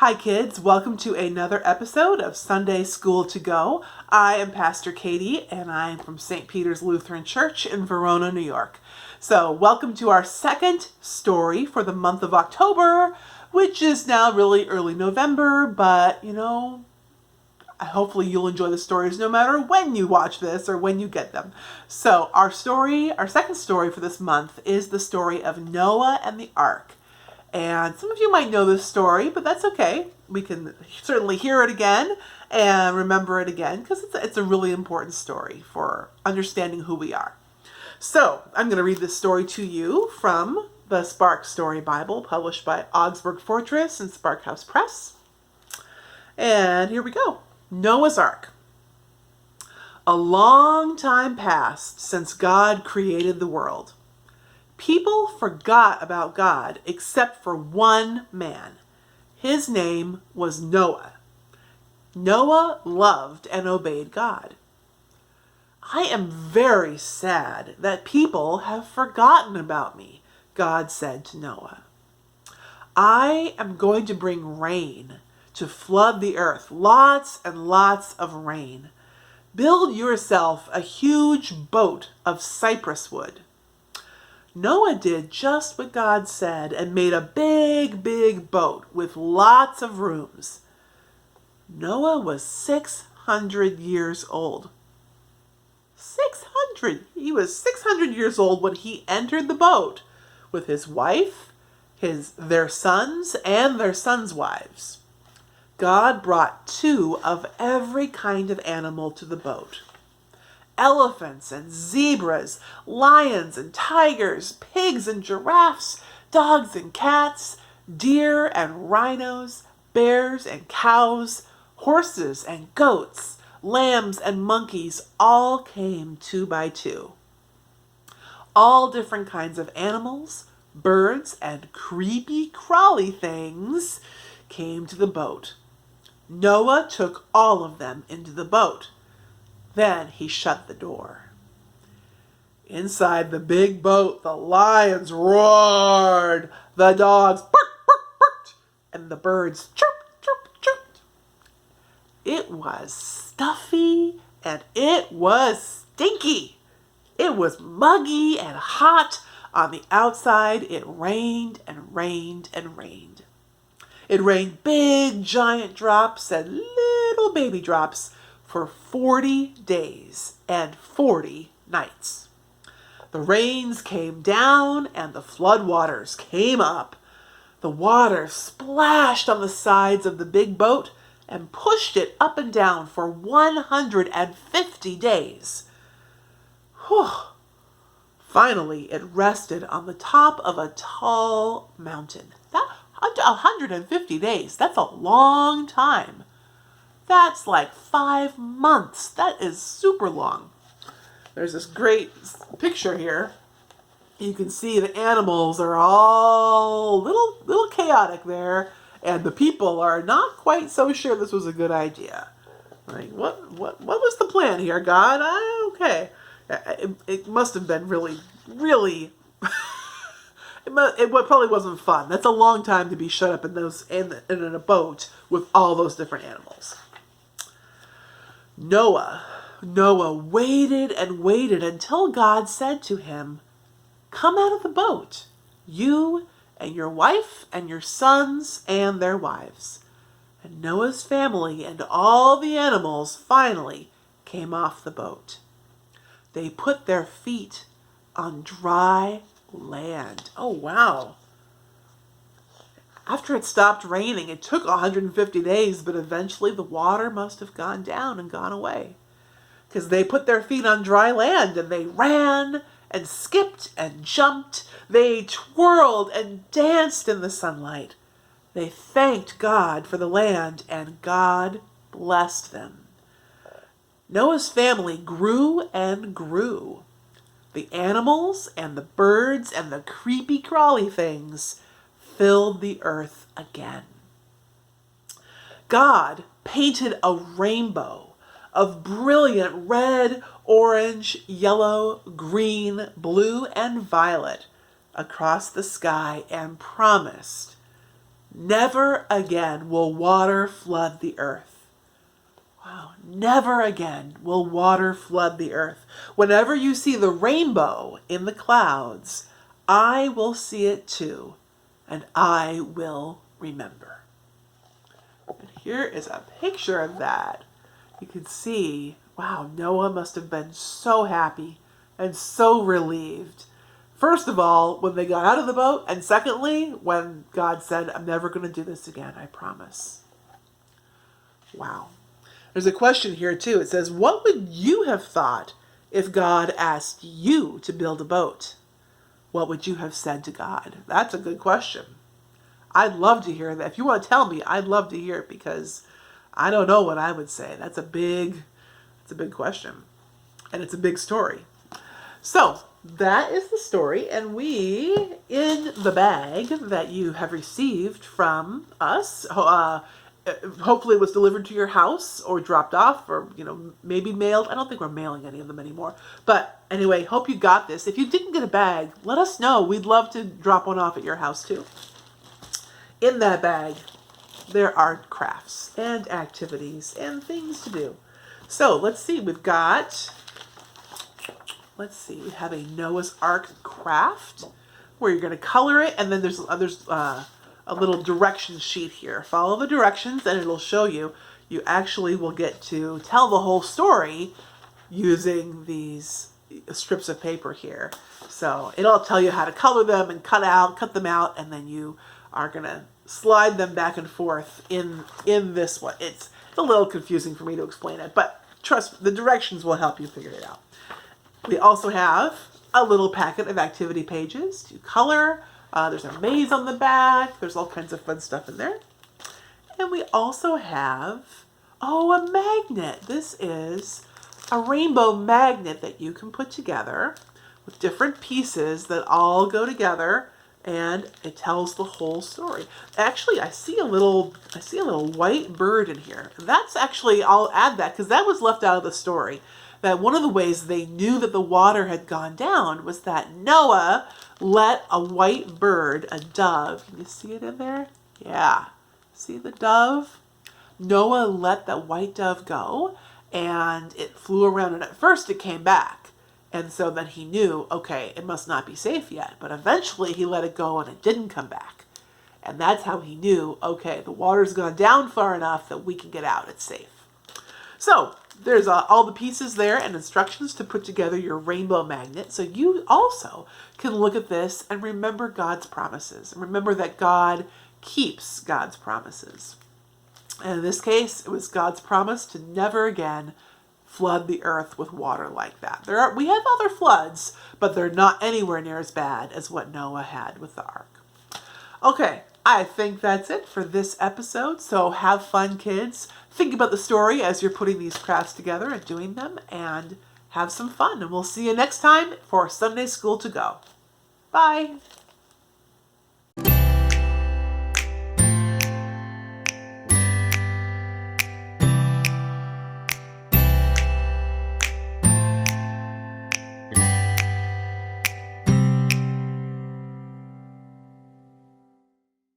Hi kids, welcome to another episode of Sunday School to Go. I am Pastor Katie and I'm from St. Peter's Lutheran Church in Verona, New York. So welcome to our second story for the month of October, which is now really early November, but hopefully you'll enjoy the stories no matter when you watch this or when you get them. So our second story for this month is the story of Noah and the Ark. And some of you might know this story, but that's okay. We can certainly hear it again and remember it again because it's a really important story for understanding who we are. So I'm going to read this story to you from the Spark Story Bible, published by Augsburg Fortress and Spark House Press. And here we go. Noah's Ark. A long time passed since God created the world. People forgot about God except for one man. His name was Noah. Noah loved and obeyed God. I am very sad that people have forgotten about me, God said to Noah. I am going to bring rain to flood the earth, lots and lots of rain. Build yourself a huge boat of cypress wood. Noah did just what God said and made a big boat with lots of rooms. Noah was 600 years old. 600! He was 600 years old when he entered the boat with his wife, their sons, and their sons' wives. God brought 2 of every kind of animal to the boat. Elephants and zebras, lions and tigers, pigs and giraffes, dogs and cats, deer and rhinos, bears and cows, horses and goats, lambs and monkeys all came 2 by 2. All different kinds of animals, birds, and creepy crawly things came to the boat. Noah took all of them into the boat. Then he shut the door. Inside the big boat, the lions roared, the dogs barked, and the birds chirped. It was stuffy and it was stinky. It was muggy and hot. On the outside, it rained and rained and rained. It rained big giant drops and little baby drops for 40 days and 40 nights. The rains came down and the floodwaters came up. The water splashed on the sides of the big boat and pushed it up and down for 150 days. Whew. Finally, it rested on the top of a tall mountain. 150 days, that's a long time. That's like 5 months. That is super long. There's this great picture here. You can see the animals are all little chaotic there, and the people are not quite so sure this was a good idea. Like, what was the plan here, God? Okay. It must have been really it probably wasn't fun. That's a long time to be shut up in a boat with all those different animals. Noah waited and waited until God said to him, "Come out of the boat, you and your wife and your sons and their wives." And Noah's family and all the animals finally came off the boat. They put their feet on dry land. Oh, wow. After it stopped raining, it took 150 days, but eventually the water must have gone down and gone away. Because they put their feet on dry land and they ran and skipped and jumped. They twirled and danced in the sunlight. They thanked God for the land and God blessed them. Noah's family grew and grew. The animals and the birds and the creepy crawly things filled the earth again. God painted a rainbow of brilliant red, orange, yellow, green, blue, and violet across the sky and promised, Never again will water flood the earth. Wow, never again will water flood the earth. Whenever you see the rainbow in the clouds, I will see it too, and I will remember. And here is a picture of that. You can see, wow, Noah must have been so happy and so relieved. First of all, when they got out of the boat, and secondly, when God said, I'm never going to do this again, I promise. Wow. There's a question here too. It says, what would you have thought if God asked you to build a boat? What would you have said to God? That's a good question. I'd love to hear that. If you want to tell me, I'd love to hear it because I don't know what I would say. It's a big question. And it's a big story. So that is the story. And we, in the bag that you have received from us, hopefully it was delivered to your house or dropped off or, maybe mailed. I don't think we're mailing any of them anymore. But anyway, hope you got this. If you didn't get a bag, let us know. We'd love to drop one off at your house too. In that bag, there are crafts and activities and things to do. So let's see. We have a Noah's Ark Craft where you're going to color it, and then there's a little direction sheet here. Follow the directions and it'll show you. You actually will get to tell the whole story using these strips of paper here. So it'll tell you how to color them and cut them out, and then you are going to slide them back and forth in this one. It's a little confusing for me to explain it, but trust me, the directions will help you figure it out. We also have a little packet of activity pages to color. There's a maze on the back. There's all kinds of fun stuff in there. And we also have, a magnet. This is a rainbow magnet that you can put together with different pieces that all go together, and it tells the whole story. Actually, I see a little white bird in here. That's actually, I'll add that because that was left out of the story. That one of the ways they knew that the water had gone down was that Noah let a white bird, a dove, can you see it in there? Yeah. See the dove? Noah let that white dove go, and it flew around, and at first it came back. And so then he knew, okay, it must not be safe yet. But eventually he let it go and it didn't come back. And that's how he knew, okay, the water's gone down far enough that we can get out. It's safe. So there's all the pieces there and instructions to put together your rainbow magnet. So you also can look at this and remember God's promises. And remember that God keeps God's promises. And in this case, it was God's promise to never again flood the earth with water like that. We have other floods, but they're not anywhere near as bad as what Noah had with the ark. Okay, I think that's it for this episode. So have fun, kids. Think about the story as you're putting these crafts together and doing them, and have some fun. And we'll see you next time for Sunday School to Go. Bye.